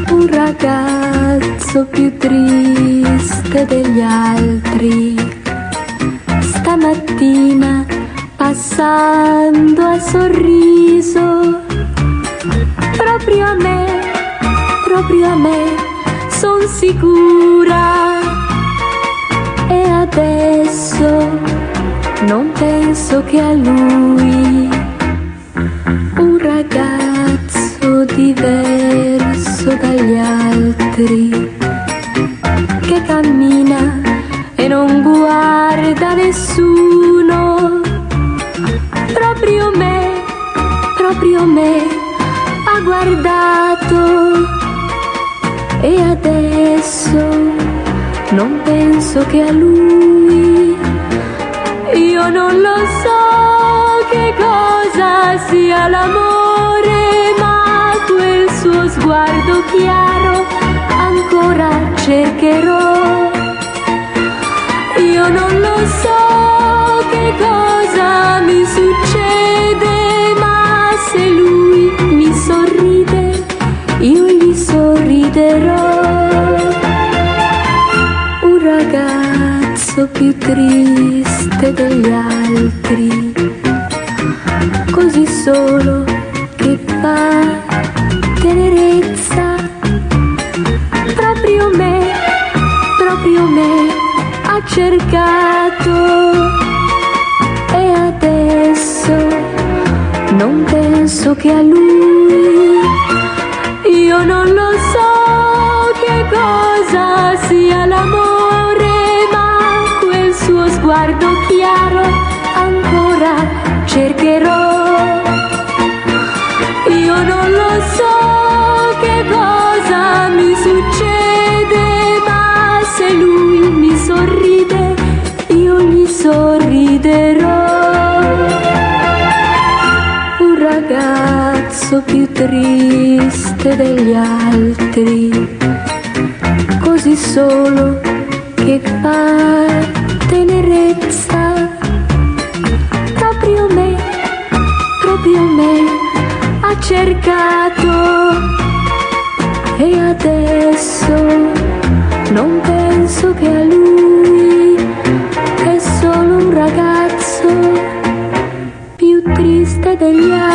Un ragazzo più triste degli altri, stamattina passando a sorriso, proprio a me, son sicura. E adesso non penso che a lui, un ragazzo diverso dagli altri, che cammina e non guarda nessuno, proprio me ha guardato. E adesso non penso che a lui, io non lo so che cosa sia l'amore, ma quel suo sguardo chiaro ancora cercherò. Io non lo so che cosa mi succede, ma se lui mi sorride, io gli sorriderò. Un ragazzo più triste degli altri, così solo che fa tenerezza, proprio me ha cercato. E adesso non penso che a lui, io non lo so che cosa sia l'amore, ma quel suo sguardo chiaro ancora cercherò. Io non lo so che cosa mi succede, ma se lui mi sorride, io gli sorriderò. Un ragazzo più triste degli altri, così solo che fa tenerezza, proprio me ha cercato. E adesso non penso che a lui, è solo un ragazzo più triste degli altri.